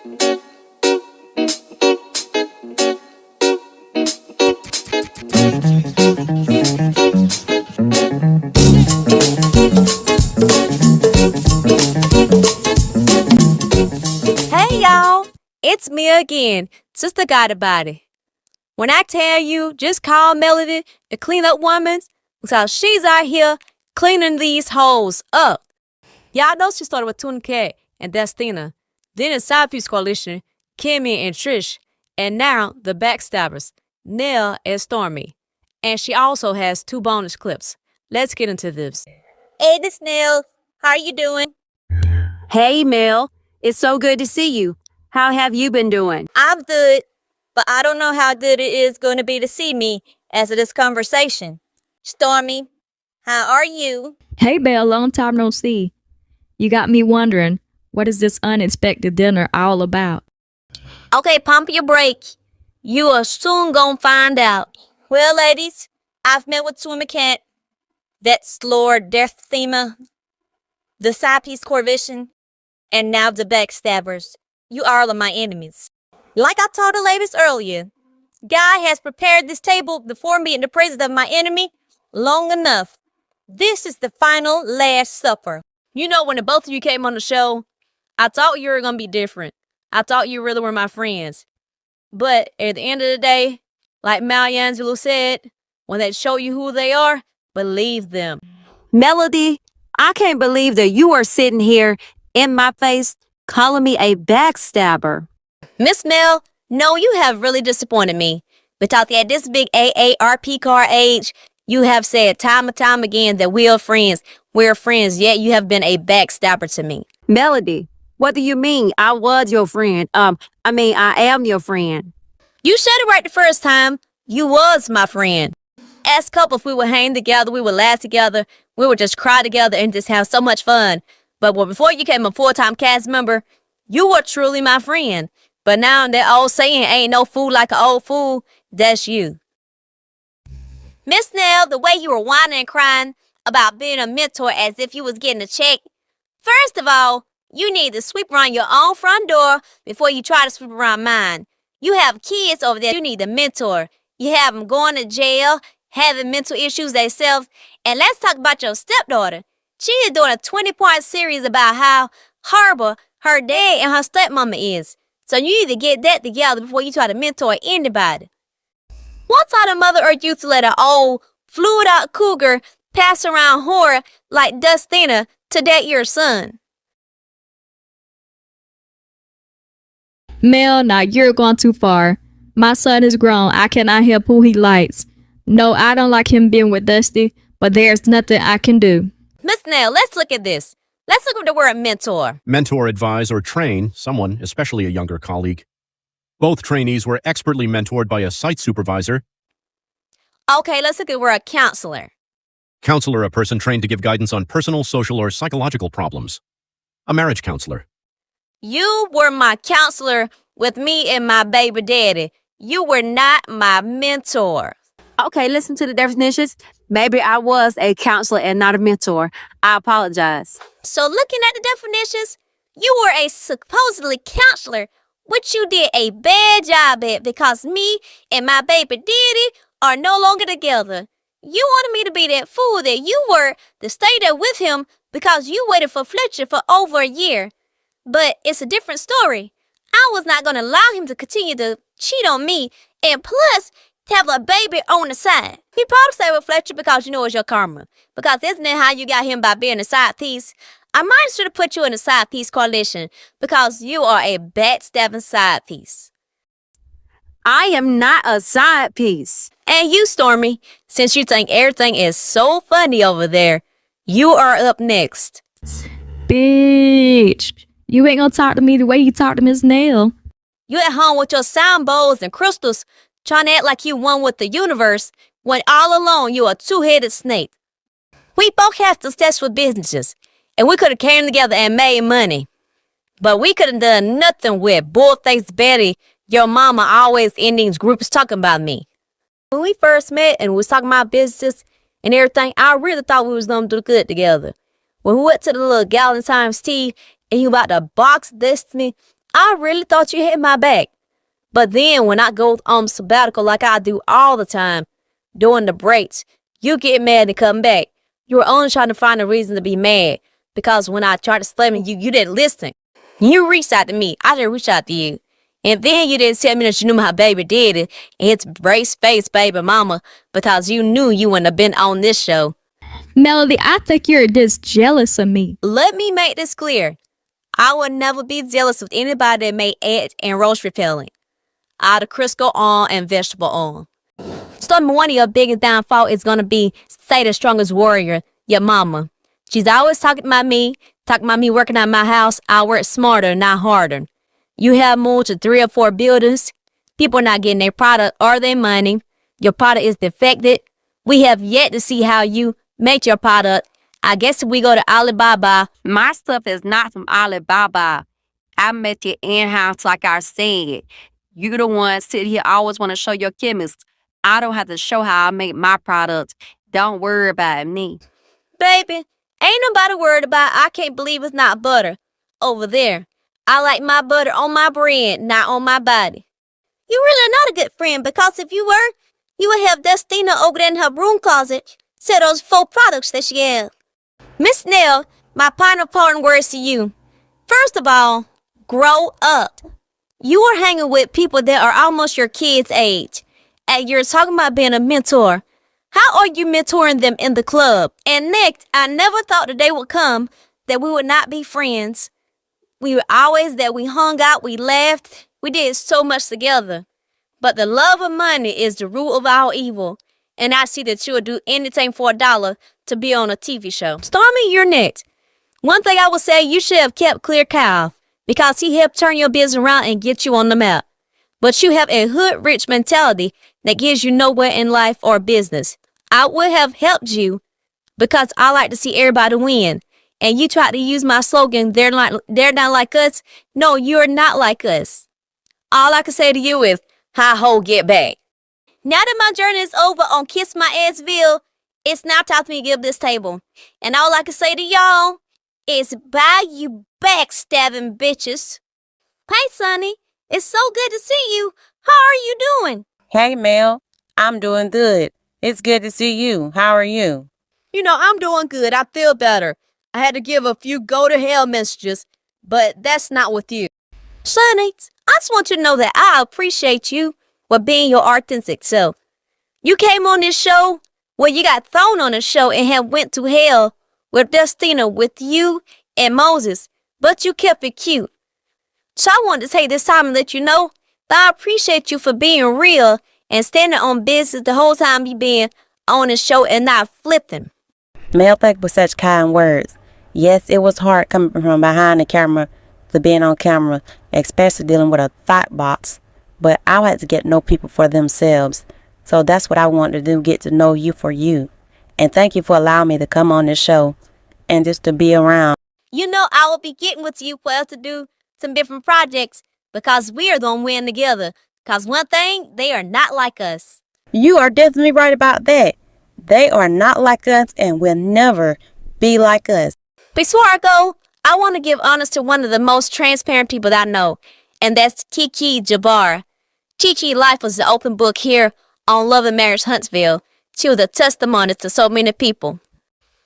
Hey y'all, it's me again, Sister Got About It. When I tell you, just call Melody the clean-up woman, because she's out here cleaning these hoes up. Y'all know she started with Tuna Cat and Destina, then the Side Piece Coalition, Kimmy and Trish, and now the Backstabbers, Nell and Stormy. And she also has 2 bonus clips. Let's get into this. Hey, this Nell. How are you doing? Hey, Mel. It's so good to see you. How have you been doing? I'm good, but I don't know how good it is going to be to see me after this conversation. Stormy, how are you? Hey, Belle, long time no see. You got me wondering, what is this unexpected dinner all about? Okay, pump your brake. You are soon gonna find out. Well, ladies, I've met with Swimmer Cat, that's Lord Death Thema, the Side Piece Coalition, and now the Backstabbers. You are all of my enemies. Like I told the ladies earlier, God has prepared this table before me in the presence of my enemy long enough. This is the final last supper. You know, when the both of you came on the show, I thought you were going to be different. I thought you really were my friends. But at the end of the day, like Maya Angelou said, when they show you who they are, believe them. Melody, I can't believe that you are sitting here in my face calling me a backstabber. Miss Mel, no, you have really disappointed me. Because at this big AARP car age, you have said time and time again that we are friends. We're friends, yet you have been a backstabber to me. Melody, what do you mean? I was your friend. I am your friend. You said it right the first time. You was my friend. As couples, we would hang together, we would laugh together, we would just cry together and just have so much fun. But before you became a full-time cast member, you were truly my friend. But now that old saying, ain't no fool like an old fool, that's you. Miss Nell, the way you were whining and crying about being a mentor as if you was getting a check. First of all, you need to sweep around your own front door before you try to sweep around mine. You have kids over there you need a mentor. You have them going to jail, having mental issues themselves. And let's talk about your stepdaughter. She is doing a 20-part series about how horrible her dad and her stepmama is. So you need to get that together before you try to mentor anybody. What type of mother are you to let an old, fluid-out cougar pass around whore like Dustina to date your son? Mel, now you're going too far. My son is grown. I cannot help who he likes. No, I don't like him being with Dusty, but there's nothing I can do. Miss Nell, let's look at this. Let's look at the word mentor. Mentor, advise, or train someone, especially a younger colleague. Both trainees were expertly mentored by a site supervisor. Okay, let's look at the word counselor. Counselor, a person trained to give guidance on personal, social, or psychological problems. A marriage counselor. You were my counselor with me and my baby daddy. You were not my mentor. Okay, listen to the definitions. Maybe I was a counselor and not a mentor. I apologize. So looking at the definitions, you were a supposedly counselor, which you did a bad job at because me and my baby daddy are no longer together. You wanted me to be that fool that you were to stay there with him because you waited for Fletcher for over a year. But it's a different story. I was not going to allow him to continue to cheat on me and plus to have a baby on the side. He probably stayed with Fletcher because you know it's your karma. Because isn't that how you got him by being a side piece? I might should have put you in a side piece coalition because you are a backstabbing side piece. I am not a side piece. And you, Stormy, since you think everything is so funny over there, you are up next. Bitch, you ain't gonna talk to me the way you talk to Miss Nell. You at home with your sound bowls and crystals trying to act like you one with the universe when all alone you a two-headed snake. We both have successful businesses, and we could have came together and made money. But we could have done nothing with bull-faced Betty, your mama always in these groups talking about me. When we first met and we was talking about business and everything, I really thought we was going to do good together. When we went to the little Galentine's tea and you about to box Destiny I really thought you had my back. But then when I go on sabbatical like I do all the time, during the breaks, you get mad and come back. You were only trying to find a reason to be mad. Because when I tried to slam you, you didn't listen. You reached out to me. I didn't reach out to you. And then you didn't tell me that you knew my baby daddy and his brace-faced baby mama because you knew you wouldn't have been on this show. Melody, I think you're just jealous of me. Let me make this clear. I would never be jealous of anybody that made eggs and roast repellent. Out of Crisco on and vegetable on. Stormy, one of your biggest downfall is going to be say the strongest warrior, your mama. She's always talking about me working at my house. I work smarter, not harder. You have moved to 3 or 4 buildings. People are not getting their product or their money. Your product is defected. We have yet to see how you make your product. I guess if we go to Alibaba. My stuff is not from Alibaba. I met you in-house like I said. You the one sit here always want to show your chemist. I don't have to show how I make my product. Don't worry about me. Baby, ain't nobody worried about I can't believe it's not butter. Over there. I like my butter on my bread, not on my body. You really not a good friend because if you were, you would have Destina over there in her broom closet. Say those 4 products that she had. Miss Nell, my final parting words to you. First of all, grow up. You are hanging with people that are almost your kids' age. And you're talking about being a mentor. How are you mentoring them in the club? And next, I never thought the day would come that we would not be friends. We were always that we hung out, we laughed, we did so much together. But the love of money is the root of all evil. And I see that you would do anything for $1 to be on a TV show. Stormy, you're next. One thing I would say, you should have kept Clear Cow because he helped turn your business around and get you on the map. But you have a hood-rich mentality that gives you nowhere in life or business. I would have helped you because I like to see everybody win. And you tried to use my slogan, they're not like us. No, you're not like us. All I can say to you is, hi ho, get back. Now that my journey is over on Kiss My Assville, it's now time for me to give this table. And all I can say to y'all is bye, you backstabbing bitches. Hey, Sonny, it's so good to see you. How are you doing? Hey, Mel. I'm doing good. It's good to see you. How are you? You know, I'm doing good. I feel better. I had to give a few go-to-hell messages, but that's not with you. Sonny, I just want you to know that I appreciate you for being your authentic self. You came on this show where you got thrown on the show and have went to hell with Destina, with you and Moses, but you kept it cute. So I wanted to take this time and let you know that I appreciate you for being real and standing on business the whole time you been on the show and not flipping. Mel, thank you for such kind words. Yes, it was hard coming from behind the camera to being on camera, especially dealing with a thought box. But I like to get to know people for themselves. So that's what I want to do, get to know you for you. And thank you for allowing me to come on this show and just to be around. You know, I will be getting with you for us to do some different projects because we are going to win together. Because one thing, they are not like us. You are definitely right about that. They are not like us and will never be like us. Before I go, I want to give honors to one of the most transparent people that I know, and that's Kiki Jabbar. Kiki life was an open book here on Love and Marriage Huntsville. She was a testimony to so many people.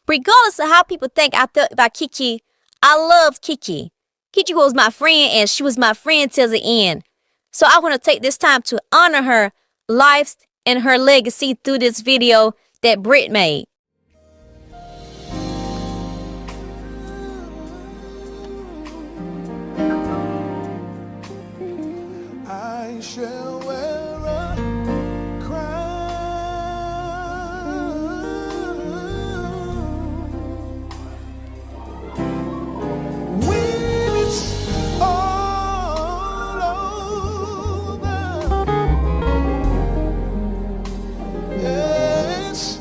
Regardless of how people think I felt about Kiki, I loved Kiki. Kiki was my friend, and she was my friend till the end. So I want to take this time to honor her life and her legacy through this video that Britt made. I shall wear a crown when it's all over. Yes,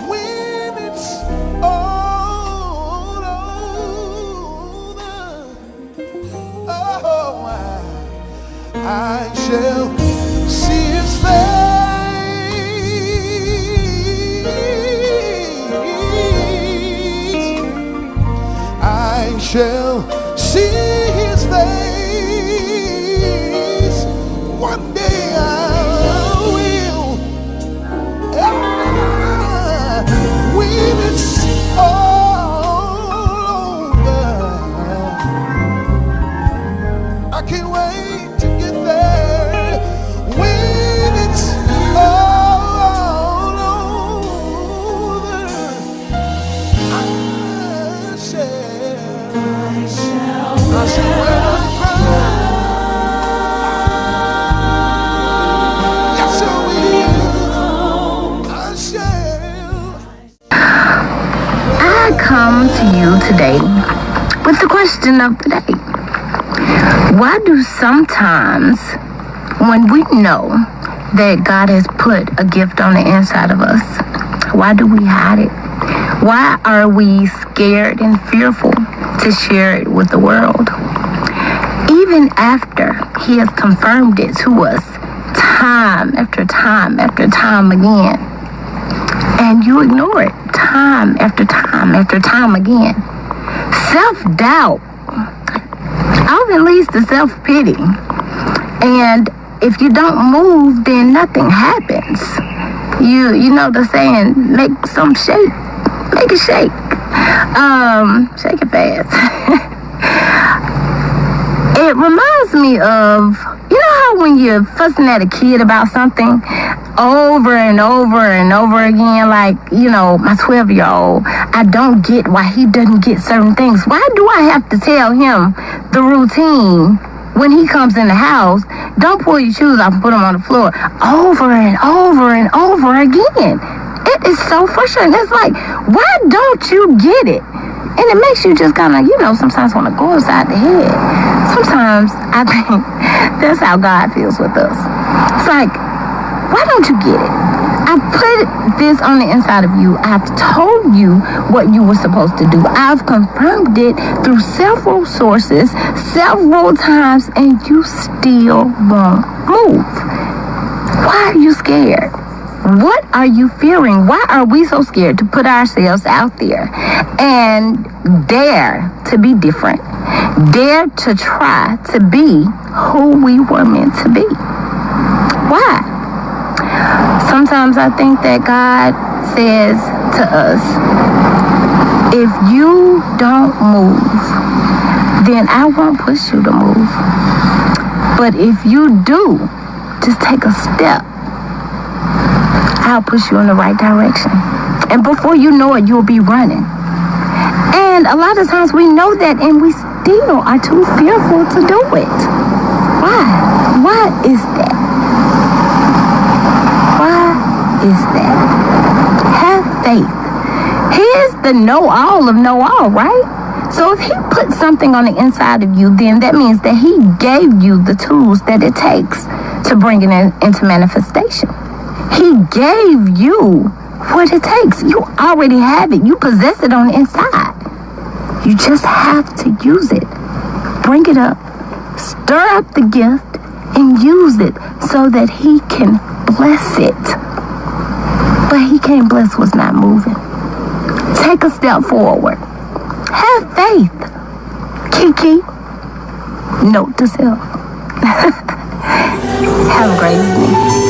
when it's all over. Oh, I shall see his face. I shall see his face. question of the day. Why do sometimes, when we know that God has put a gift on the inside of us, why do we hide it? Why are we scared and fearful to share it with the world? Even after He has confirmed it to us time after time after time again, and you ignore it time after time after time again. Self-doubt often leads to self-pity. And if you don't move, then nothing happens. You know the saying, make some shake. Make it shake. Shake it fast. It reminds me of, you know how when you're fussing at a kid about something over and over and over again, like, you know, my 12-year-old, I don't get why he doesn't get certain things. Why do I have to tell him the routine when he comes in the house? Don't pull your shoes off and put them on the floor over and over and over again. It is so frustrating. It's like, why don't you get it? And it makes you just kind of, you know, sometimes want to go upside the head. Sometimes I think that's how God feels with us. It's like, why don't you get it? I've put this on the inside of you. I've told you what you were supposed to do. I've confirmed it through several sources, several times, and you still won't move. Why are you scared? What are you fearing? Why are we so scared to put ourselves out there and dare to be different? Dare to try to be who we were meant to be? Why? Sometimes I think that God says to us, if you don't move, then I won't push you to move. But if you do, just take a step, I'll push you in the right direction. And before you know it, you'll be running. And a lot of times we know that and we still are too fearful to do it. Why? Why is that? Why is that? Have faith. He is the know-all of know-all, right? So if He put something on the inside of you, then that means that He gave you the tools that it takes to bring it into manifestation. He gave you what it takes. You already have it. You possess it on the inside. You just have to use it. Bring it up. Stir up the gift and use it so that He can bless it. But He can't bless what's not moving. Take a step forward. Have faith. Kiki. Note to self. Have a great evening.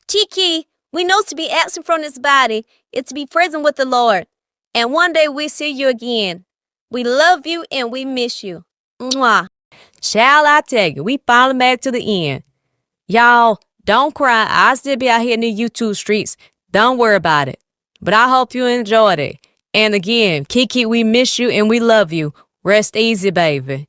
Kiki, we know to be absent from this body is to be present with the Lord. And one day we see you again. We love you and we miss you. Mwah. Shall I tell you, we finally made it to the end. Y'all, don't cry. I'll still be out here in the YouTube streets. Don't worry about it. But I hope you enjoyed it. And again, Kiki, we miss you and we love you. Rest easy, baby.